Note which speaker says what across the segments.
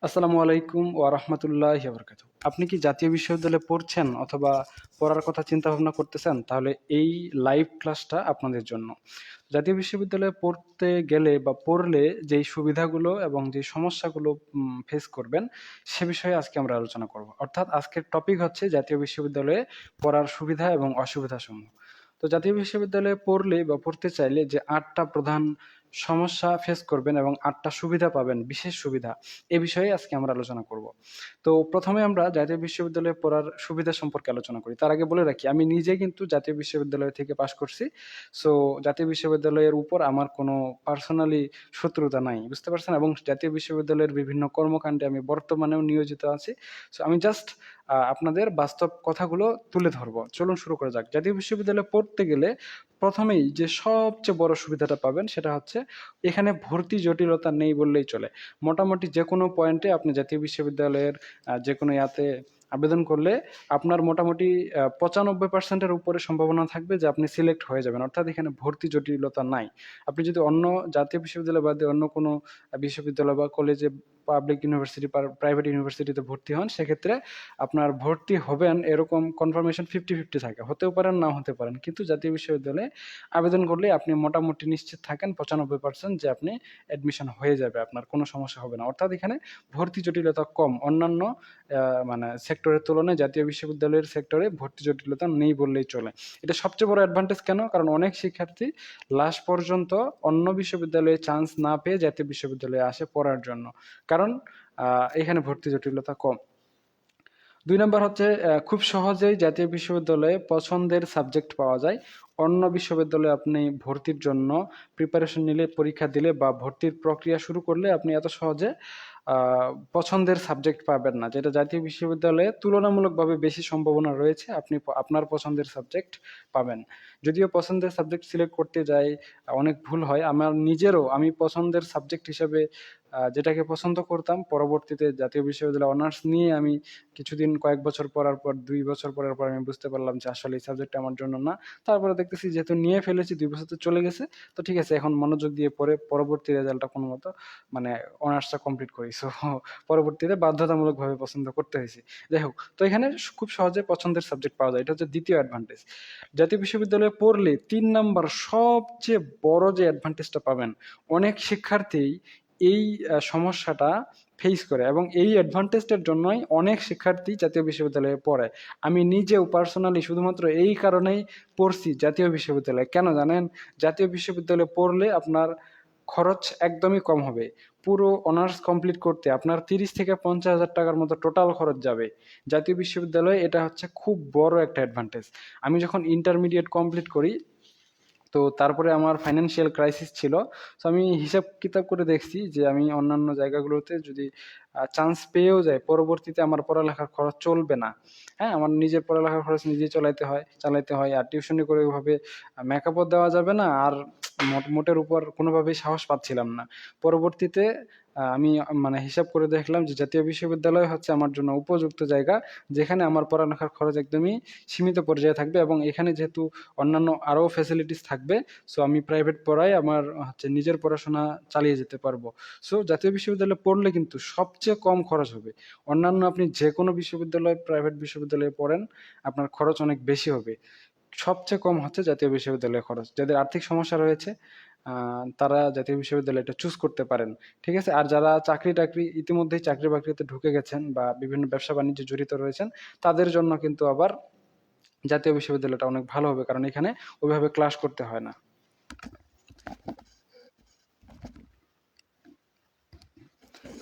Speaker 1: আসসালামু আলাইকুম ওয়া রাহমাতুল্লাহি ওয়া বারাকাতুহু। আপনি কি জাতীয় বিশ্ববিদ্যালয়ে পড়ছেন অথবা পড়ার কথা চিন্তা ভাবনা করতেছেন? তাহলে এই লাইভ ক্লাসটা আপনাদের জন্য। জাতীয় বিশ্ববিদ্যালয়ে পড়তে গেলে বা পড়লে যেই সুবিধাগুলো এবং যে সমস্যাগুলো ফেস করবেন, সে বিষয়ে আজকে আমরা আলোচনা করব। অর্থাৎ আজকের টপিক হচ্ছে জাতীয় বিশ্ববিদ্যালয়ে পড়ার সুবিধা এবং অসুবিধাসমূহ। তো জাতীয় বিশ্ববিদ্যালয়ে পড়লে বা পড়তে চাইলে যে ৮ টা প্রধান সমস্যা ফেস করবেন এবং ৮ টা সুবিধা পাবেন, বিশেষ সুবিধা, এ বিষয়ে আজকে আমরা আলোচনা করব। তো প্রথমে আমরা জাতীয় বিশ্ববিদ্যালয়ে পড়ার সুবিধা সম্পর্কে আলোচনা করি। তার আগে বলে রাখি, আমি নিজে কিন্তু জাতীয় বিশ্ববিদ্যালয় থেকে পাশ করছি। সো জাতীয় বিশ্ববিদ্যালয়ের উপর আমার কোনো পার্সোনালি শত্রুতা নাই। বুঝতে পারছেন? এবং জাতীয় বিশ্ববিদ্যালয়ের বিভিন্ন কর্মকাণ্ডে আমি বর্তমানেও নিয়োজিত আছি। সো আমি জাস্ট আপনাদের বাস্তব কথাগুলো তুলে ধরবো। চলুন শুরু করা যাক। জাতীয় বিশ্ববিদ্যালয়ে পড়তে গেলে প্রথমেই যে সবচেয়ে বড় সুবিধাটা পাবেন সেটা হচ্ছে এখানে ভর্তি জটিলতা নেই বললেই চলে। মোটামুটি যেকোনো পয়েন্টে আপনি জাতীয় বিশ্ববিদ্যালয়ের যেকোনো ইয়াতে আবেদন করলে আপনার মোটামুটি ৯৫% এর উপরে সম্ভাবনা থাকবে যে আপনি সিলেক্ট হয়ে যাবেন। অর্থাৎ এখানে ভর্তি জটিলতা নাই। আপনি যদি অন্য জাতীয় বিশ্ববিদ্যালয় বাদে অন্য কোনো বিশ্ববিদ্যালয় বা কলেজে, পাবলিক ইউনিভার্সিটি, প্রাইভেট ইউনিভার্সিটিতে ভর্তি হন, সেক্ষেত্রে আপনার ভর্তি হবেন এরকম কনফার্মেশন 50-50 থাকে। হতেও পারেন, নাও হতে পারেন। কিন্তু জাতীয় বিশ্ববিদ্যালয়ে আবেদন করলে আপনি মোটামুটি নিশ্চিত থাকেন ৯৫% যে আপনি অ্যাডমিশন হয়ে যাবে। আপনার কোনো সমস্যা হবে না। অর্থাৎ এখানে ভর্তি জটিলতা কম। অন্যান্য মানে সেক্টরের তুলনায় জাতীয় বিশ্ববিদ্যালয়ের সেক্টরে ভর্তি জটিলতা নেই বললেই চলে। এটা সবচেয়ে বড় অ্যাডভান্টেজ কেন? কারণ অনেক শিক্ষার্থী লাস্ট পর্যন্ত অন্য বিশ্ববিদ্যালয়ে চান্স না পেয়ে জাতীয় বিশ্ববিদ্যালয়ে আসে পড়ার জন্য। কারণ এখানে ভর্তি জটিলতা কম। ২ নাম্বার হচ্ছে খুব সহজেই জাতীয় বিশ্ববিদ্যালয়ে পছন্দের সাবজেক্ট পাওয়া যায়। অন্য বিশ্ববিদ্যালয়ে আপনি ভর্তির জন্য প্রিপারেশন নিলে, পরীক্ষা দিলে বা ভর্তির প্রক্রিয়া শুরু করলে আপনি এত সহজে আ পছন্দের সাবজেক্ট পাবেন না। যেটা জাতীয় বিশ্ববিদ্যালয়ে তুলনামূলকভাবে বেশি সম্ভাবনা রয়েছে আপনি আপনার পছন্দের সাবজেক্ট পাবেন। যদিও পছন্দের সাবজেক্ট সিলেক্ট করতে যাই অনেক ভুল হয়। আমার নিজেরও আমি পছন্দের সাবজেক্ট হিসেবে যেটাকে পছন্দ করতাম, পরবর্তীতে জাতীয় বিশ্ববিদ্যালয়ে অনার্স নিয়ে আমি কিছুদিন কয়েক বছর পড়ার পর ২ বছর পড়ার পর আমি বুঝতে পারলাম যে আসলে এই সাবজেক্টটা আমার জন্য না। তারপরে দেখতেছি যেহেতু নিয়ে ফেলেছি, ২ বছর তো চলে গেছে। তো ঠিক আছে, এখন মনোযোগ দিয়ে পড়ে পরবর্তী রেজাল্টটা কোনমতে মানে অনার্সটা কমপ্লিট করি। সো পরবর্তীতে বাধ্যতামূলকভাবে পছন্দ করতে হয়েছে। যাই হোক, তো এখানে খুব সহজে পছন্দের সাবজেক্ট পাওয়া যায়। এটা হচ্ছে দ্বিতীয় অ্যাডভান্টেজ। জাতীয় বিশ্ববিদ্যালয়ে পড়লে ৩ নাম্বার সবচেয়ে বড় যে অ্যাডভান্টেজটা পাবেন, অনেক শিক্ষার্থী এই সমস্যাটা ফেস করে এবং এই অ্যাডভান্টেজটার জন্যই অনেক শিক্ষার্থী জাতীয় বিশ্ববিদ্যালয়ে পড়ে। আমি নিজেও পার্সোনালি শুধুমাত্র এই কারণেই পড়ছি জাতীয় বিশ্ববিদ্যালয়ে। কেন জানেন? জাতীয় বিশ্ববিদ্যালয়ে পড়লে আপনার খরচ একদমই কম হবে। পুরো অনার্স কমপ্লিট করতে আপনার ৩০ থেকে ৫০,০০০ টাকার মতো টোটাল খরচ যাবে। জাতীয় বিশ্ববিদ্যালয়ে এটা হচ্ছে খুব বড় একটা অ্যাডভান্টেজ। আমি যখন ইন্টারমিডিয়েট কমপ্লিট করি, তো তারপরে আমার ফাইন্যান্সিয়াল ক্রাইসিস ছিল। সো আমি হিসাব কিতাব করে দেখছি যে আমি অন্যান্য জায়গাগুলোতে যদি চান্স পেয়েও যাই, পরবর্তীতে আমার পড়ালেখার খরচ চলবে না। হ্যাঁ? আমার নিজের পড়ালেখার খরচ নিজেই চালাইতে হয়। আর টিউশনি করে ওইভাবে মেকআপও দেওয়া যাবে না। আর মোটের উপর কোনোভাবেই সাহস পাচ্ছিলাম না। পরবর্তীতে আমি মানে হিসাব করে দেখলাম যে জাতীয় বিশ্ববিদ্যালয় হচ্ছে আমার জন্য উপযুক্ত জায়গা, যেখানে আমার পড়ালেখার খরচ একদমই সীমিত পর্যায়ে থাকবে এবং এখানে যেহেতু অন্যান্য আরও ফ্যাসিলিটিস থাকবে, সো আমি প্রাইভেট পড়ায় আমার হচ্ছে নিজের পড়াশোনা চালিয়ে যেতে পারবো। সো জাতীয় বিশ্ববিদ্যালয়ে পড়লে কিন্তু সবচেয়ে কম খরচ হবে। অন্যান্য আপনি যেকোনো বিশ্ববিদ্যালয়, প্রাইভেট বিশ্ববিদ্যালয়ে পড়েন, আপনার খরচ অনেক বেশি হবে। সবচেয়ে কম হচ্ছে জাতীয় বিশ্ববিদ্যালয়ের খরচ। যাদের আর্থিক সমস্যা রয়েছে তারা জাতীয় বিশ্ববিদ্যালয়টা চুজ করতে পারেন। ঠিক আছে? আর যারা চাকরি-টাকরি ইতিমধ্যেই চাকরি-বাকরিতে ঢুকে গেছেন বা বিভিন্ন ব্যবসা-বাণিজ্যে জড়িত রয়েছেন, তাদের জন্য কিন্তু আবার জাতীয় বিশ্ববিদ্যালয়টা অনেক ভালো হবে। কারণ এখানে ওইভাবে ক্লাস করতে হয় না।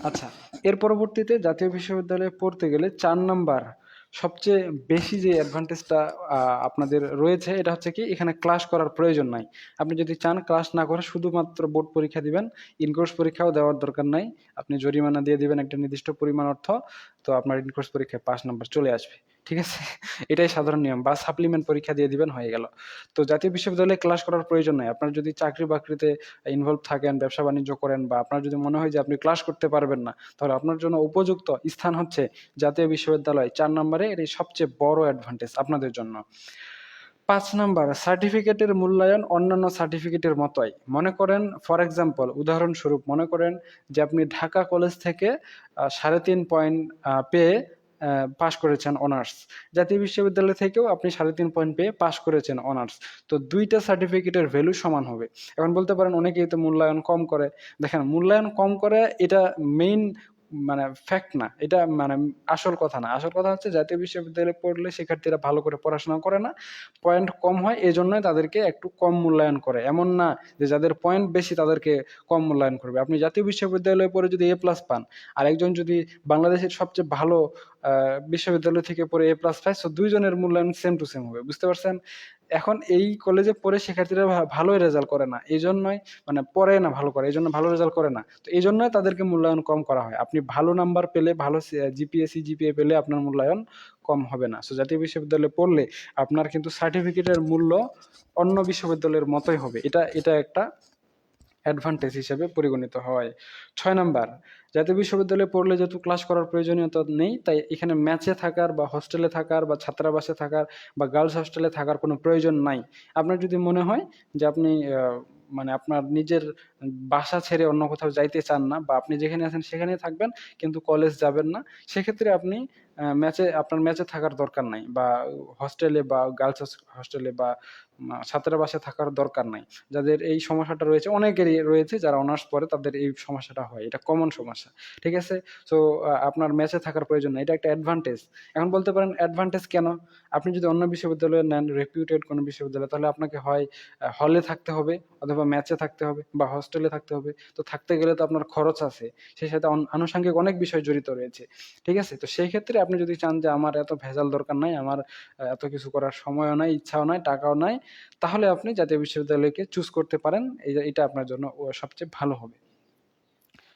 Speaker 1: আচ্ছা, এর পরবর্তীতে জাতীয় বিশ্ববিদ্যালয়ে পড়তে গেলে ৪ নাম্বার সবচেয়ে বেশি যে অ্যাডভান্টেজটা আপনাদের রয়েছে, এটা হচ্ছে কি, এখানে ক্লাস করার প্রয়োজন নাই। আপনি যদি চান ক্লাস না করে শুধুমাত্র বোর্ড পরীক্ষা দিবেন, ইন-কোর্স পরীক্ষাও দেওয়ার দরকার নাই। আপনি জরিমানা দিয়ে দিবেন একটা নির্দিষ্ট পরিমাণ অর্থ, তো আপনার ইন-কোর্স পরীক্ষায় পাস নাম্বার চলে আসবে। ঠিক আছে? এটাই সাধারণ নিয়ম। বা সাপ্লিমেন্ট পরীক্ষা দিয়ে দিবেন, হয়ে গেল। তো জাতীয় বিশ্ববিদ্যালয়ে ক্লাস করার প্রয়োজন নাই। আপনার যদি চাকরি-বাকরিতে ইনভলভ থাকেন, ব্যবসা-বাণিজ্য করেন বা আপনার যদি মনে হয় যে আপনি ক্লাস করতে পারবেন না, তাহলে আপনার জন্য উপযুক্ত স্থান হচ্ছে জাতীয় বিশ্ববিদ্যালয়। ৪ নম্বরে এটাই সবচেয়ে বড় অ্যাডভান্টেজ আপনাদের জন্য। 5 নাম্বার, সার্টিফিকেটের মূল্যায়ন অন্যান্য সার্টিফিকেটের মতোই। মনে করেন ফর এক্সাম্পল, উদাহরণস্বরূপ মনে করেন যে আপনি ঢাকা কলেজ থেকে 3.5 পয়েন্ট পেয়ে পাশ করেছেন অনার্স। জাতীয় বিশ্ববিদ্যালয় থেকেও আপনি 3.5 পয়েন্ট পেয়ে পাশ করেছেন অনার্স। তো দুইটা সার্টিফিকেটের ভ্যালু সমান হবে। এখন বলতে পারেন অনেকেই তো মূল্যায়ন কম করে। দেখেন, মূল্যায়ন কম করে এটা মেইন মানে ফ্যাক্ট না, এটা মানে আসল কথা না। আসল কথা হচ্ছে জাতীয় বিশ্ববিদ্যালয়ে পড়লে শিক্ষার্থীরা ভালো করে পড়াশোনা করে না, পয়েন্ট কম হয়, এজন্যই তাদেরকে একটু কম মূল্যায়ন করে। এমন না যে যাদের পয়েন্ট বেশি তাদেরকে কম মূল্যায়ন করবে। আপনি জাতীয় বিশ্ববিদ্যালয়ে পড়ে যদি এ প্লাস পান, আর একজন যদি বাংলাদেশের সবচেয়ে ভালো বিশ্ববিদ্যালয় থেকে পড়ে এ প্লাস পায়, সো দুইজনের মূল্যায়ন সেম টু সেম হবে। বুঝতে পারছেন? এখন এই কলেজে পড়ে শিক্ষার্থীরা ভালোই রেজাল্ট করে না, এই জন্যই মানে পড়ে না ভালো করে, এই জন্য ভালো রেজাল্ট করে না। তো এই জন্যই তাদেরকে মূল্যায়ন কম করা হয়। আপনি ভালো নাম্বার পেলে, ভালো জিপিএ সিজিপিএ পেলে আপনার মূল্যায়ন কম হবে না। সো জাতীয় বিশ্ববিদ্যালয়ে পড়লে আপনার কিন্তু সার্টিফিকেটের মূল্য অন্য বিশ্ববিদ্যালয়ের মতোই হবে। এটা এটা একটা অ্যাডভান্টেজ হিসেবে পরিগণিত হয়। 6 নাম্বার, জাতীয় বিশ্ববিদ্যালয়ে পড়লে যেহেতু ক্লাস করার প্রয়োজনীয়তা নেই, তাই এখানে ম্যাচে থাকার বা হোস্টেলে থাকার বা ছাত্রাবাসে থাকার বা গার্লস হোস্টেলে থাকার কোনো প্রয়োজন নাই। আপনার যদি মনে হয় যে আপনি মানে আপনার নিজের বাসা ছেড়ে অন্য কোথাও যাইতে চান না, বা আপনি যেখানে আছেন সেখানেই থাকবেন কিন্তু কলেজ যাবেন না, সেক্ষেত্রে আপনি আপনার ম্যাচে থাকার দরকার নাই, বা হোস্টেলে বা গার্লস হোস্টেলে বা ছাত্রাবাসে থাকার দরকার নাই। যাদের এই সমস্যাটা রয়েছে, অনেকেরই রয়েছে যারা অনার্স পড়ে তাদের এই সমস্যাটা হয়, এটা কমন সমস্যা। ঠিক আছে? সো আপনার মেসে থাকার প্রয়োজন নেই, এটা একটা অ্যাডভান্টেজ। এখন বলতে পারেন অ্যাডভান্টেজ কেন? আপনি যদি অন্য বিশ্ববিদ্যালয়ে নেন, রেপিউটেড কোনো বিশ্ববিদ্যালয়, তাহলে আপনাকে হয় হলে থাকতে হবে, অথবা ম্যাচে থাকতে হবে, বা হোস্টেলে থাকতে হবে। তো থাকতে গেলে তো আপনার খরচ আছে, সেই সাথে আনুষঙ্গিক অনেক বিষয় জড়িত রয়েছে। ঠিক আছে? তো সেই ক্ষেত্রে আপনি যদি চান যে আমার এত ভেজাল দরকার নাই, আমার এত কিছু করার সময়ও নাই, ইচ্ছাও নাই, টাকাও নাই, তাহলে আপনি জাতীয় বিশ্ববিদ্যালয়কে চুজ করতে পারেন। এটা আপনার জন্য সবচেয়ে ভালো হবে।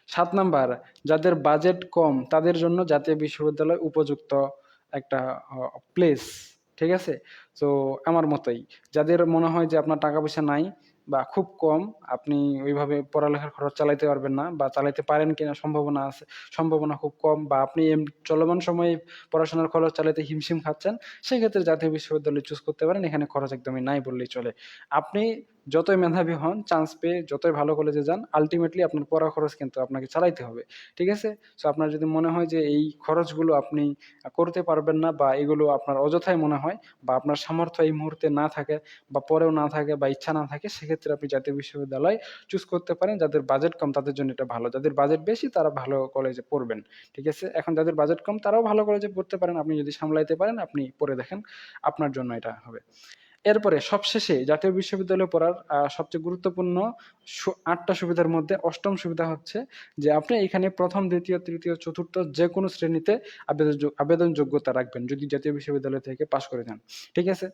Speaker 1: 7 নাম্বার, যাদের বাজেট কম তাদের জন্য জাতীয় বিশ্ববিদ্যালয় উপযুক্ত একটা প্লেস। ঠিক আছে? তো আমার মতোই, যাদের মনে হয় যে আপনার টাকা পয়সা নাই বা খুব কম, আপনি ওইভাবে পড়ালেখার খরচ চালাইতে পারবেন না, বা চালাইতে পারেন কিনা সম্ভাবনা আছে, সম্ভাবনা খুব কম, বা আপনি চলমান সময়ে পড়াশোনার খরচ চালাইতে হিমশিম খাচ্ছেন, সেক্ষেত্রে জাতীয় বিশ্ববিদ্যালয় চুজ করতে পারেন। এখানে খরচ একদমই নাই বললেই চলে। আপনি যতই মেধাবী হন, চান্স পেয়ে যতই ভালো কলেজে যান, আল্টিমেটলি আপনার পড়া খরচ কিন্তু আপনাকে চালাইতে হবে। ঠিক আছে? সো আপনার যদি মনে হয় যে এই খরচগুলো আপনি করতে পারবেন না, বা এগুলো আপনার অযথাই মনে হয়, বা আপনার সামর্থ্য এই মুহূর্তে না থাকে, বা পরেও না থাকে, বা ইচ্ছা না থাকে, সেক্ষেত্রে আপনি জাতীয় বিশ্ববিদ্যালয় চুজ করতে পারেন। যাদের বাজেট কম তাদের জন্য এটা ভালো, যাদের বাজেট বেশি তারা ভালো কলেজে পড়বেন। ঠিক আছে? এখন যাদের বাজেট কম তারাও ভালো কলেজে পড়তে পারেন, আপনি যদি সামলাইতে পারেন আপনি পড়ে দেখেন, আপনার জন্য এটা হবে। এরপরে সবশেষে জাতীয় বিশ্ববিদ্যালয়ে পড়ার সবচেয়ে গুরুত্বপূর্ণ ৮টা সুবিধার মধ্যে ৮ম সুবিধা হচ্ছে যে আপনি এখানে ১ম, ২য়, তৃতীয়, চতুর্থ যেকোনো শ্রেণীতে আবেদন যোগ্যতা রাখবেন যদি জাতীয় বিশ্ববিদ্যালয় থেকে পাশ করে যান। ঠিক আছে?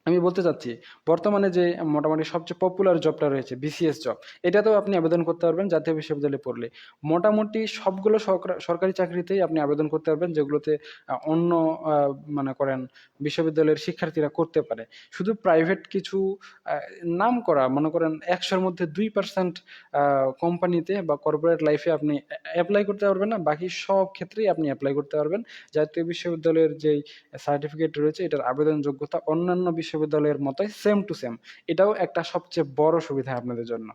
Speaker 1: আমি বলতে চাচ্ছি, বর্তমানে যে মোটামুটি সবচেয়ে পপুলার জবটা রয়েছে বিসিএস জব, এটাতেও আপনি আবেদন করতে পারবেন জাতীয় বিশ্ববিদ্যালয়ে পড়লে। মোটামুটি সবগুলো সরকারি চাকরিতেই আপনি আবেদন করতে পারবেন, যেগুলোতে অন্য মনে করেন বিশ্ববিদ্যালয়ের শিক্ষার্থীরা করতে পারে। শুধু প্রাইভেট কিছু আ নামকরা, মনে করেন ১০০ র মধ্যে 2% কোম্পানিতে বা কর্পোরেট লাইফে আপনি এপ্লাই করতে পারবেন না। বাকি সব ক্ষেত্রেই আপনি এপ্লাই করতে পারবেন। জাতীয় বিশ্ববিদ্যালয়ের যেই সার্টিফিকেট রয়েছে এটার আবেদন যোগ্যতা অন্যান্য বিশ্ববিদ্যালয়ের মতোই সেম টু সেম। এটাও একটা সবচেয়ে বড় সুবিধা আপনাদের জন্য।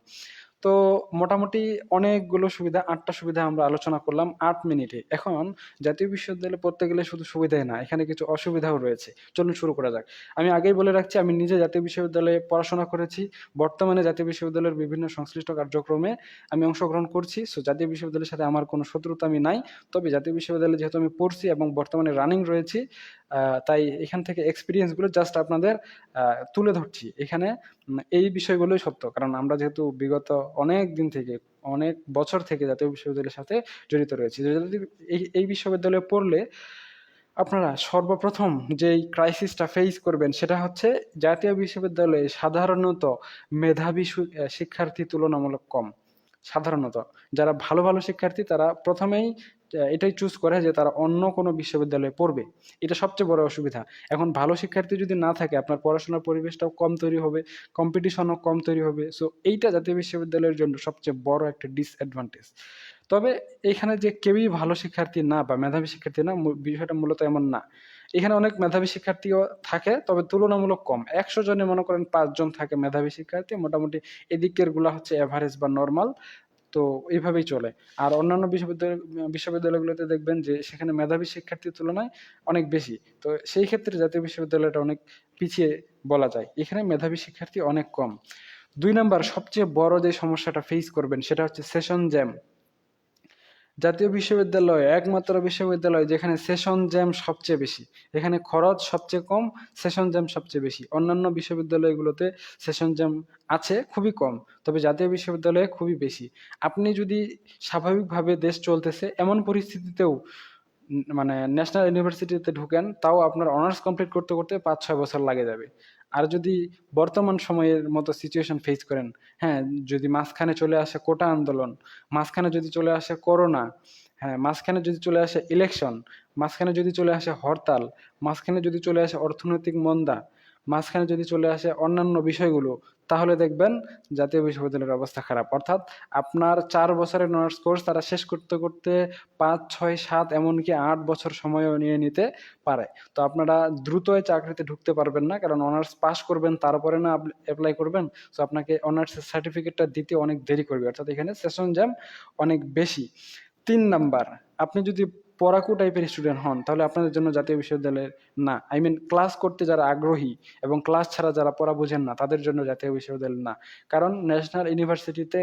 Speaker 1: তো মোটামুটি অনেকগুলো সুবিধা, ৮ টা সুবিধা আমরা আলোচনা করলাম ৮ মিনিটে। এখন জাতীয় বিশ্ববিদ্যালয়ে পড়তে গেলে শুধু সুবিধাই না, এখানে কিছু অসুবিধাও রয়েছে। চলুন শুরু করা যাক। আমি আগেই বলে রাখছি, আমি নিজে জাতীয় বিশ্ববিদ্যালয়ে পড়াশোনা করেছি। বর্তমানে জাতীয় বিশ্ববিদ্যালয়ের বিভিন্ন সংশ্লিষ্ট কার্যক্রমে আমি অংশগ্রহণ করছি। সো জাতীয় বিশ্ববিদ্যালয়ের সাথে আমার কোনো শত্রুতা আমি নাই। তবে জাতীয় বিশ্ববিদ্যালয়ে যেহেতু আমি পড়ছি এবং বর্তমানে রানিং রয়েছি, তাই এখান থেকে এক্সপেরিয়েন্স গুলো জাস্ট আপনাদের তুলে ধরছি। এখানে এই বিষয়গুলোই সত্য। কারণ আমরা যেহেতু বিগত অনেক দিন থেকে, অনেক বছর থেকে জাতীয় বিশ্ববিদ্যালয়ের সাথে জড়িত রয়েছি। যদি এই বিশ্ববিদ্যালয়ে পড়লে আপনারা সর্বপ্রথম যেই ক্রাইসিসটা ফেস করবেন সেটা হচ্ছে জাতীয় বিশ্ববিদ্যালয়ে সাধারণত মেধাবী শিক্ষার্থী তুলনামূলক কম। সাধারণত যারা ভালো, ভালো শিক্ষার্থী তারা প্রথমেই এটাই চুজ করে যে তারা অন্য কোনো বিশ্ববিদ্যালয়ে পড়বে। এটা সবচেয়ে বড় অসুবিধা। এখন ভালো শিক্ষার্থী যদি না থাকে আপনার পড়াশোনার পরিবেশটাও কম তৈরি হবে, কম্পিটিশনও কম তৈরি হবে। সো এইটা জাতীয় বিশ্ববিদ্যালয়ের জন্য সবচেয়ে বড় একটা ডিসঅ্যাডভান্টেজ। তবে এখানে যে কেউই ভালো শিক্ষার্থী না বা মেধাবী শিক্ষার্থী না, বিষয়টা মূলত এমন না। এখানে অনেক মেধাবী শিক্ষার্থীও থাকে, তবে তুলনামূলক কম। ১০০ জনে মনে করেন ৫ জন থাকে মেধাবী শিক্ষার্থী, মোটামুটি এদিকের গুলা হচ্ছে এভারেজ বা নরমাল। তো এইভাবেই চলে। আর অন্যান্য বিশ্ববিদ্যালয়গুলোতে দেখবেন যে সেখানে মেধাবী শিক্ষার্থীর তুলনায় অনেক বেশি। তো সেই ক্ষেত্রে জাতীয় বিশ্ববিদ্যালয়টা অনেক পিছিয়ে বলা যায়। এখানে মেধাবী শিক্ষার্থী অনেক কম। ২ নাম্বার সবচেয়ে বড় যে সমস্যাটা ফেস করবেন সেটা হচ্ছে সেশন জ্যাম। জাতীয় বিশ্ববিদ্যালয় একমাত্র বিশ্ববিদ্যালয় যেখানে সেশন জ্যাম সবচেয়ে বেশি। এখানে খরচ সবচেয়ে কম, সেশন জ্যাম সবচেয়ে বেশি। অন্যান্য বিশ্ববিদ্যালয়গুলোতে সেশন জ্যাম আছে খুবই কম, তবে জাতীয় বিশ্ববিদ্যালয়ে খুবই বেশি। আপনি যদি স্বাভাবিকভাবে দেশ চলতেছে এমন পরিস্থিতিতেও মানে ন্যাশনাল ইউনিভার্সিটিতে ঢুকেন, তাও আপনার অনার্স কমপ্লিট করতে করতে ৫-৬ বছর লাগে যাবে। আর যদি বর্তমান সময়ের মতো সিচুয়েশন ফেস করেন, হ্যাঁ, যদি মাঝখানে চলে আসে কোটা আন্দোলন, মাঝখানে যদি চলে আসে করোনা, হ্যাঁ, মাঝখানে যদি চলে আসে ইলেকশন, মাঝখানে যদি চলে আসে হরতাল, মাঝখানে যদি চলে আসে অর্থনৈতিক মন্দা, মাঝখানে যদি চলে আসে অন্যান্য বিষয়গুলো, তাহলে দেখবেন জাতীয় বিশ্ববিদ্যালয়ের অবস্থা খারাপ। অর্থাৎ আপনার ৪ বছরের অনার্স কোর্স তারা শেষ করতে করতে ৫, ৬, ৭ এমনকি ৮ বছর সময়ও নিয়ে নিতে পারে। তো আপনারা দ্রুত এই চাকরিতে ঢুকতে পারবেন না, কারণ অনার্স পাস করবেন তারপরে না অ্যাপ্লাই করবেন। সো আপনাকে অনার্সের সার্টিফিকেটটা দিতে অনেক দেরি করবে। অর্থাৎ এখানে সেশন জ্যাম অনেক বেশি। ৩ নাম্বার, আপনি যদি পড়াকু টাইপের স্টুডেন্ট হন তাহলে আপনাদের জন্য জাতীয় বিশ্ববিদ্যালয়ের না। আই মিন ক্লাস করতে যারা আগ্রহী এবং ক্লাস ছাড়া যারা পড়া বোঝেন না তাদের জন্য জাতীয় বিশ্ববিদ্যালয় না। কারণ ন্যাশনাল ইউনিভার্সিটিতে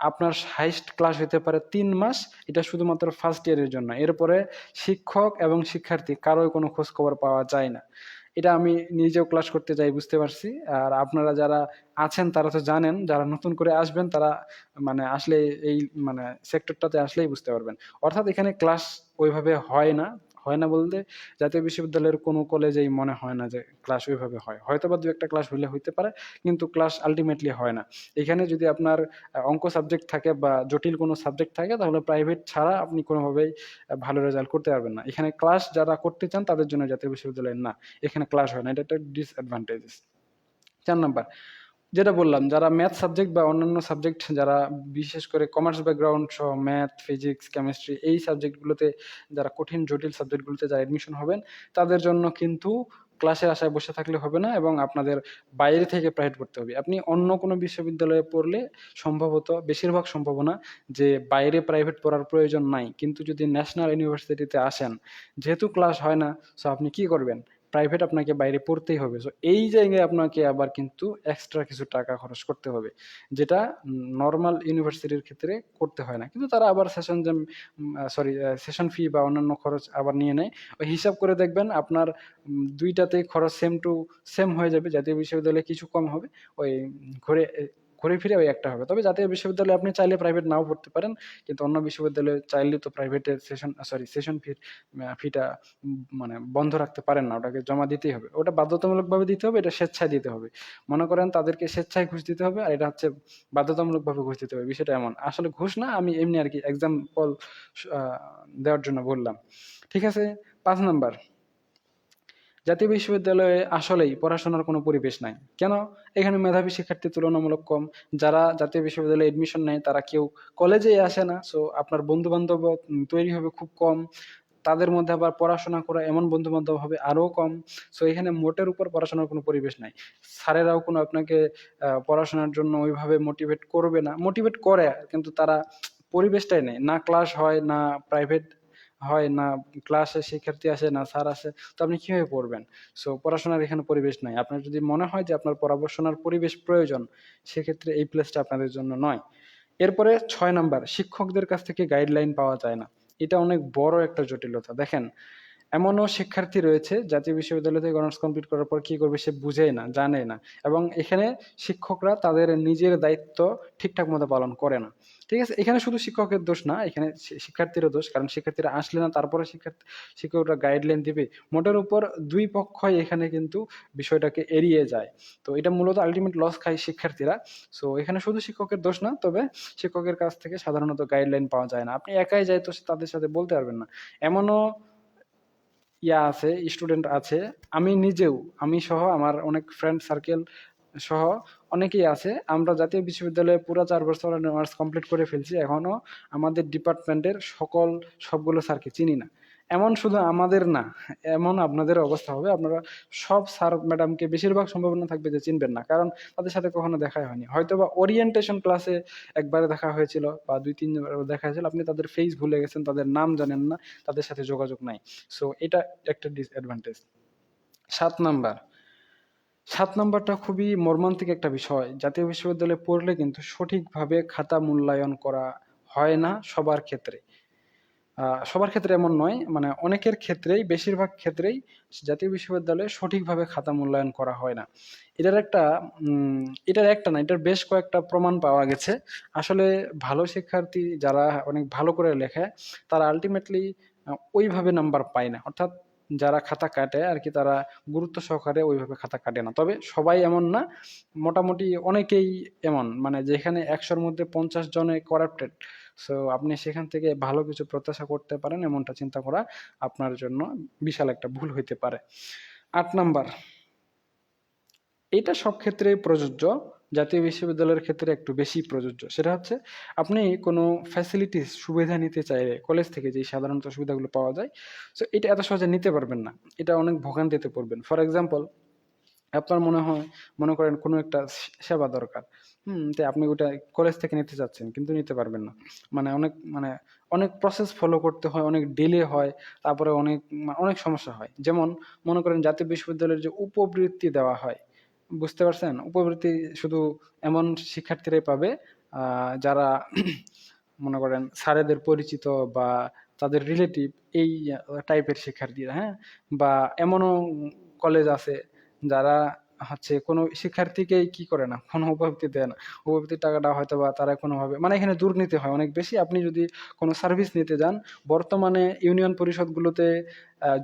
Speaker 1: আপনার হাইস্ট ক্লাস হতে পারে ৩ মাস। এটা শুধুমাত্র ফার্স্ট ইয়ারের জন্য। এরপরে শিক্ষক এবং শিক্ষার্থী কারোই কোনো খোঁজ খবর পাওয়া যায় না। এটা আমি নিজেও ক্লাস করতে যাই, বুঝতে পারছি। আর আপনারা যারা আছেন তারা তো জানেন, যারা নতুন করে আসবেন তারা মানে আসলে এই মানে সেক্টরটাতে আসলেই বুঝতে পারবেন। অর্থাৎ এখানে ক্লাস ওইভাবে হয় না। হয় না বলতে জাতীয় বিশ্ববিদ্যালয়ের কোনো কলেজেই মনে হয় না যে ক্লাস ওইভাবে হয়। হয়তোবা ২-১ টা ক্লাস হইলে হইতে পারে, কিন্তু ক্লাস আল্টিমেটলি হয় না। এখানে যদি আপনার অঙ্ক সাবজেক্ট থাকে বা জটিল কোনো সাবজেক্ট থাকে তাহলে প্রাইভেট ছাড়া আপনি কোনোভাবেই ভালো রেজাল্ট করতে পারবেন না। এখানে ক্লাস যারা করতে চান তাদের জন্য জাতীয় বিশ্ববিদ্যালয় না। এখানে ক্লাস হয় না। এটা একটা ডিসঅ্যাডভান্টেজেস। ৪ নাম্বার, যেটা বললাম, যারা ম্যাথ সাবজেক্ট বা অন্যান্য সাবজেক্ট, যারা বিশেষ করে কমার্স ব্যাকগ্রাউন্ড সহ ম্যাথ, ফিজিক্স, কেমিস্ট্রি এই সাবজেক্টগুলোতে, যারা কঠিন জটিল সাবজেক্টগুলোতে যারা এডমিশন হবেন তাদের জন্য কিন্তু ক্লাসের আশায় বসে থাকলে হবে না এবং আপনাদের বাইরে থেকে প্রাইভেট পড়তে হবে। আপনি অন্য কোনো বিশ্ববিদ্যালয়ে পড়লে সম্ভবত বেশিরভাগ সম্ভাবনা যে বাইরে প্রাইভেট পড়ার প্রয়োজন নাই। কিন্তু যদি ন্যাশনাল ইউনিভার্সিটিতে আসেন, যেহেতু ক্লাস হয় না, সো আপনি কি করবেন? প্রাইভেট আপনাকে বাইরে পড়তেই হবে। সো এই জায়গায় আপনাকে আবার কিন্তু এক্সট্রা কিছু টাকা খরচ করতে হবে, যেটা নরমাল ইউনিভার্সিটির ক্ষেত্রে করতে হয় না। কিন্তু তারা আবার সেশন জ্যাম সেশন ফি বা অন্যান্য খরচ আবার নিয়ে নেয়। ওই হিসাব করে দেখবেন আপনার ২ টাতেই খরচ সেম টু সেম হয়ে যাবে। জাতীয় বিশ্ববিদ্যালয়ে কিছু কম হবে। ওই ঘুরে ঘুরে ফিরে ওই একটা হবে। তবে জাতীয় বিশ্ববিদ্যালয়ে আপনি চাইলে প্রাইভেট নাও পড়তে পারেন। কিন্তু অন্য বিশ্ববিদ্যালয়ে চাইলে তো প্রাইভেটের সেশন ফিটা মানে বন্ধ রাখতে পারেন না। ওটাকে জমা দিতেই হবে। ওটা বাধ্যতামূলকভাবে দিতে হবে, এটা স্বেচ্ছায় দিতে হবে। মনে করেন তাদেরকে স্বেচ্ছায় ঘুষ দিতে হবে, আর এটা হচ্ছে বাধ্যতামূলকভাবে ঘুষ দিতে হবে। বিষয়টা এমন। আসলে ঘুষ না, আমি এমনি আরকি এক্সাম্পল আ দেওয়ার জন্য বললাম। ঠিক আছে? ৫ নাম্বার, জাতীয় বিশ্ববিদ্যালয়ে আসলেই পড়াশোনার কোনো পরিবেশ নাই। কেন? এখানে মেধাবী শিক্ষার্থী তুলনামূলক কম। যারা জাতীয় বিশ্ববিদ্যালয়ে এডমিশন নেয় তারা কেউ কলেজেই আসে না। সো আপনার বন্ধু-বান্ধবও তৈরি হবে খুব কম। তাদের মধ্যে আবার পড়াশোনা করা এমন বন্ধু-বান্ধব হবে আরও কম। সো এখানে মোটের উপর পড়াশোনার কোনো পরিবেশ নাই। স্যারেরাও কোনো আপনাকে পড়াশোনার জন্য ওইভাবে মোটিভেট করবে না। মোটিভেট করে, কিন্তু তারা পরিবেশটাই নেই। না ক্লাস হয়, না প্রাইভেট হয়, না ক্লাসে শিক্ষার্থী আসে, না স্যার আসে। তো আপনি কিভাবে পড়বেন? সো পড়াশোনার এখানে পরিবেশ নাই। আপনার যদি মনে হয় যে আপনার পড়াশোনার পরিবেশ প্রয়োজন, সেক্ষেত্রে এই প্লেসটা আপনাদের জন্য নয়। এরপরে ৬ নাম্বার, শিক্ষকদের কাছ থেকে গাইডলাইন পাওয়া যায় না। এটা অনেক বড় একটা জটিলতা। দেখেন, এমনও শিক্ষার্থী রয়েছে জাতীয় বিশ্ববিদ্যালয় থেকে অনার্স কমপ্লিট করার পর কি করবে সে বুঝেই না, জানে না। এবং এখানে শিক্ষকরা তাদের নিজের দায়িত্ব ঠিকঠাক মতো পালন করে না। ঠিক আছে? এখানে শুধু শিক্ষকের দোষ না, এখানে শিক্ষার্থীরও দোষ। কারণ শিক্ষার্থীরা আসলে না, তারপরে শিক্ষকরা গাইডলাইন দিবে। মোটের উপর ২ পক্ষই এখানে কিন্তু বিষয়টাকে এড়িয়ে যায়। তো এটা মূলত আল্টিমেট লস খায় শিক্ষার্থীরা। সো এখানে শুধু শিক্ষকের দোষ না, তবে শিক্ষকের কাছ থেকে সাধারণত গাইডলাইন পাওয়া যায় না। আপনি একাই যাই তো তাদের সাথে বলতে পারবেন না। এমনও আছে, স্টুডেন্ট আছে, আমি নিজেও, আমি সহ আমার অনেক ফ্রেন্ড সার্কেল সহ অনেকেই আছে। আমরা জাতীয় বিশ্ববিদ্যালয়ে পুরা 4 বছর অনার্স কমপ্লিট করে ফেলছি। এখনো আমাদের ডিপার্টমেন্টের সবগুলো স্যারকে চিনি না। এমন শুধু আমাদের না, এমন আপনাদের অবস্থা হবে। আপনারা সব স্যার ম্যাডামকে বেশিরভাগ সম্ভাবনা থাকবে যে চিনবেন না। কারণ তাদের সাথে কখনো দেখাই হয়নি। হয়তোবা ওরিয়েন্টেশন ক্লাসে একবারে দেখা হয়েছিল বা ২-৩ বার দেখা হয়েছিল। আপনি তাদের ফেস ভুলে গেছেন, তাদের নাম জানেন না, তাদের সাথে যোগাযোগ নাই। সো এটা একটা ডিসঅ্যাডভান্টেজ। ৭ নাম্বার। ৭ নাম্বারটা খুবই মর্মান্তিক একটা বিষয়। জাতীয় বিশ্ববিদ্যালয়ে পড়লে কিন্তু সঠিকভাবে খাতা মূল্যায়ন করা হয় না সবার ক্ষেত্রে। সবার ক্ষেত্রে এমন নয়, মানে অনেকের ক্ষেত্রেই, বেশিরভাগ ক্ষেত্রেই জাতীয় বিশ্ববিদ্যালয়ে সঠিকভাবে খাতা মূল্যায়ন করা হয় না। এটার একটা এটার একটা না, এটার বেশ কয়েকটা প্রমাণ পাওয়া গেছে। আসলে ভালো শিক্ষার্থী যারা অনেক ভালো করে লেখে, তারা আল্টিমেটলি ওইভাবে নাম্বার পায় না। অর্থাৎ যারা খাতা কাটে আরকি, তারা গুরুত্ব সহকারে ওইভাবে খাতা কাটে না। তবে সবাই এমন না, মোটামুটি অনেকেই এমন। মানে যেখানে ১০০ র মধ্যে ৫০ জনে করাপ্টেড। সো আপনি সেখান থেকে ভালো কিছু প্রত্যাশা করতে পারেন, এমনটা চিন্তা করা আপনার জন্য বিশাল একটা ভুল হইতে পারে। ৮ নাম্বার, এটা সব ক্ষেত্রেই প্রযোজ্য, জাতীয় বিশ্ববিদ্যালয়ের ক্ষেত্রে একটু বেশি প্রযোজ্য। সেটা হচ্ছে, আপনি কোনো ফ্যাসিলিটিস সুবিধা নিতে চাইলে কলেজ থেকে যেই সাধারণত সুবিধাগুলো পাওয়া যায়, সো এটা এত সহজে নিতে পারবেন না। এটা অনেক ভোগান্তিতে পড়বেন। ফর এক্সাম্পল, আপনার মনে করেন কোনো একটা সেবা দরকার। তো আপনি ওটা কলেজ থেকে নিতে চাচ্ছেন কিন্তু নিতে পারবেন না। অনেক প্রসেস ফলো করতে হয়, অনেক ডিলে হয়, তারপরে অনেক সমস্যা হয়। যেমন মনে করেন জাতীয় বিশ্ববিদ্যালয়ের যে উপবৃত্তি দেওয়া হয়, বুঝতে পারছেন? উপবৃত্তি শুধু এমন শিক্ষার্থীরাই পাবে যারা মনে করেন স্যারেদের পরিচিত বা তাদের রিলেটিভ, এই টাইপের শিক্ষার্থীরা, হ্যাঁ? বা এমনও কলেজ আছে যারা হচ্ছে কোনো শিক্ষার্থীকেই কি করে না, কোনো উপবৃত্তি দেয় না। উপবৃত্তির টাকাটা হয়তোবা তারা কোনোভাবে, মানে এখানে দুর্নীতি হয় অনেক বেশি। আপনি যদি কোনো সার্ভিস নিতে যান, বর্তমানে ইউনিয়ন পরিষদগুলোতে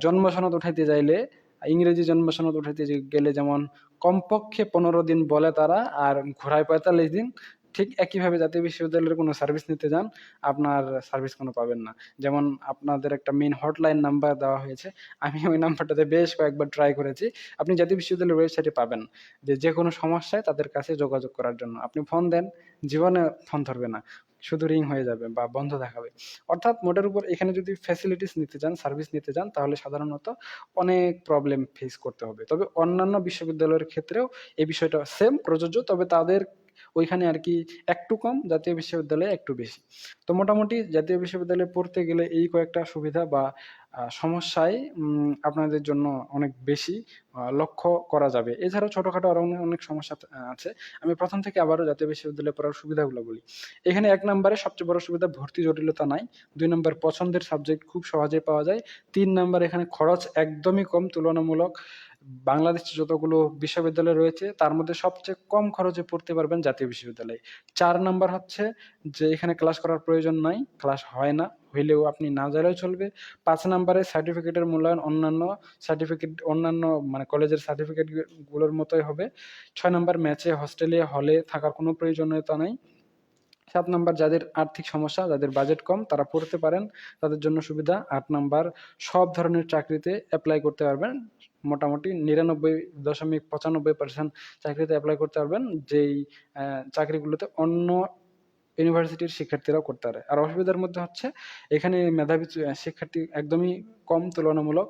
Speaker 1: জন্ম সনদ উঠাইতে যাইলে, ইংরেজি জন্ম সনদ উঠাইতে গেলে যেমন কমপক্ষে ১৫ দিন বলে তারা, আর ঘোড়ায় ৪৫ দিন। ঠিক একইভাবে জাতীয় বিশ্ববিদ্যালয়ের কোনো সার্ভিস নিতে যান, আপনার সার্ভিস কোনো পাবেন না। যেমন আপনাদের একটা মেইন হটলাইন নাম্বার দেওয়া হয়েছে। আমি ওই নাম্বারটাতে বেশ কয়েকবার ট্রাই করেছি। আপনি জাতীয় বিশ্ববিদ্যালয়ের ওয়েবসাইটে পাবেন যে কোনো সমস্যায় তাদের কাছে যোগাযোগ করার জন্য। আপনি ফোন দেন, জীবনে ফোন ধরবে না। শুধু রিং হয়ে যাবে বা বন্ধ দেখাবে। অর্থাৎ মোটের উপর এখানে যদি ফ্যাসিলিটিস নিতে যান, সার্ভিস নিতে যান, তাহলে সাধারণত অনেক প্রবলেম ফেস করতে হবে। তবে অন্যান্য বিশ্ববিদ্যালয়ের ক্ষেত্রেও এই বিষয়টা সেম প্রযোজ্য। তবে তাদের ওইখানে আরকি একটু কম, জাতীয় বিশ্ববিদ্যালয়ে একটু বেশি। তো মোটামুটি জাতীয় বিশ্ববিদ্যালয়ে পড়তে গেলে এই কয়েকটা সুবিধা বা সমস্যায় আপনাদের জন্য অনেক বেশি লক্ষ্য করা যাবে। এছাড়াও ছোটখাটো আরো অনেক সমস্যা আছে। আমি ১ম থেকে আবারও জাতীয় বিশ্ববিদ্যালয়ে পড়ার সুবিধাগুলো বলি। এখানে ১ নাম্বারে সবচেয়ে বড় সুবিধা, ভর্তি জটিলতা নাই। ২ নাম্বার, পছন্দের সাবজেক্ট খুব সহজেই পাওয়া যায়। ৩ নাম্বার, এখানে খরচ একদমই কম তুলনামূলক। বাংলাদেশে যতগুলো বিশ্ববিদ্যালয় রয়েছে তার মধ্যে সবচেয়ে কম খরচে পড়তে পারবেন জাতীয় বিশ্ববিদ্যালয়ে। ৪ নাম্বার হচ্ছে যে এখানে ক্লাস করার প্রয়োজন নাই, ক্লাস হয় না, হইলেও আপনি না জানলেও চলবে। ৫ নাম্বারে সার্টিফিকেটের মূল্যায়ন অন্যান্য মানে কলেজের সার্টিফিকেট গুলোর মতোই হবে। ৬ নাম্বার, ম্যাচে, হোস্টেলে, হলে থাকার কোনো প্রয়োজনীয়তা নাই। ৭ নাম্বার, যাদের আর্থিক সমস্যা, যাদের বাজেট কম, তারা পড়তে পারেন, তাদের জন্য সুবিধা। ৮ নাম্বার, সব ধরনের চাকরিতে এপ্লাই করতে পারবেন। মোটামুটি ৯৯.৯৫% চাকরিতে এপ্লাই করতে পারবেন, যেই চাকরিগুলোতে অন্য ইউনিভার্সিটির শিক্ষার্থীরাও করতে পারে। আর অসুবিধার মধ্যে হচ্ছে, এখানে মেধাবী শিক্ষার্থী একদমই কম তুলনামূলক,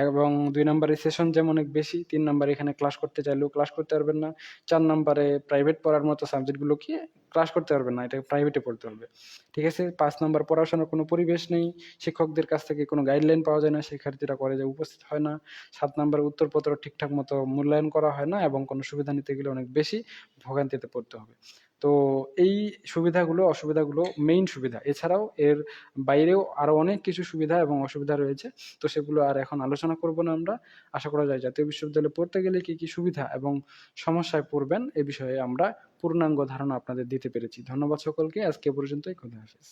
Speaker 1: এবং ২ নাম্বারে সেশন যেমন অনেক বেশি, ৩ নাম্বারে এখানে ক্লাস করতে চাইলেও ক্লাস করতে পারবেন না। ৪ নাম্বারে প্রাইভেট পড়ার মতো সাবজেক্টগুলোকে ক্লাস করতে পারবেন না, এটাকে প্রাইভেটে পড়তে হবে। ঠিক আছে? ৫ নাম্বার, পড়াশোনার কোনো পরিবেশ নেই। শিক্ষকদের কাছ থেকে কোনো গাইডলাইন পাওয়া যায় না, শিক্ষার্থীরা কলেজে উপস্থিত হয় না। ৭ নাম্বারে উত্তরপত্র ঠিকঠাক মতো মূল্যায়ন করা হয় না, এবং কোনো সুবিধা নিতে গেলে অনেক বেশি ভোগান্তিতে পড়তে হবে। তো এই সুবিধাগুলো, অসুবিধাগুলো মেইন সুবিধা। এছাড়াও এর বাইরেও আরো অনেক কিছু সুবিধা এবং অসুবিধা রয়েছে। তো সেগুলো আর এখন আলোচনা করব না আমরা। আশা করা যায় জাতীয় বিশ্ববিদ্যালয়ে পড়তে গেলে কি, কি সুবিধা এবং সমস্যায় পড়বেন, এ বিষয়ে আমরা পূর্ণাঙ্গ ধারণা আপনাদের দিতে পেরেছি। ধন্যবাদ সকলকে। আজকে এ পর্যন্তই। খোদা হাফেজ।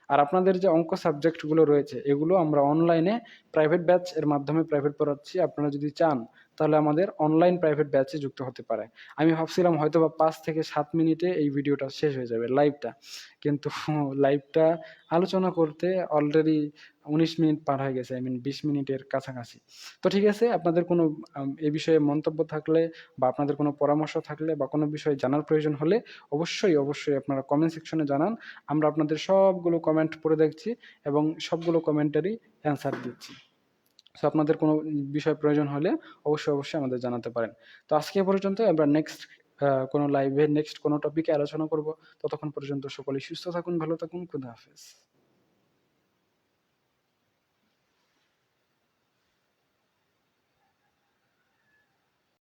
Speaker 1: আর আপনাদের যে অঙ্ক সাবজেক্ট গুলো রয়েছে, এগুলো আমরা অনলাইনে প্রাইভেট ব্যাচ এর মাধ্যমে প্রাইভেট পড়াচ্ছি। আপনারা যদি চান তাহলে আমাদের অনলাইন প্রাইভেট ব্যাচে যুক্ত হতে পারে। আমি ভাবছিলাম হয়তো বা 5 থেকে 7 মিনিটে এই ভিডিওটা শেষ হয়ে যাবে লাইভটা, কিন্তু লাইভটা আলোচনা করতে অলরেডি 19 মিনিট পার হয়ে গেছে, আই মিন 20 মিনিটের কাছাকাছি। তো ঠিক আছে, আপনাদের কোনো এ বিষয়ে মন্তব্য থাকলে বা আপনাদের কোনো পরামর্শ থাকলে বা কোনো বিষয়ে জানার প্রয়োজন হলে অবশ্যই আপনারা কমেন্ট সেকশনে জানান। আমরা আপনাদের সবগুলো কমেন্ট পড়ে দেখছি এবং সবগুলো কমেন্টেরই অ্যান্সার দিচ্ছি। সো আপনাদের কোনো বিষয় প্রয়োজন হলে অবশ্যই আমাদের জানাতে পারেন। তো আজকে এ পর্যন্ত, আমরা নেক্সট কোনো লাইভে নেক্সট কোনো টপিকে আলোচনা করব। ততক্ষণ পর্যন্ত সকলেই সুস্থ থাকুন, ভালো থাকুন, খুদা হাফেজ।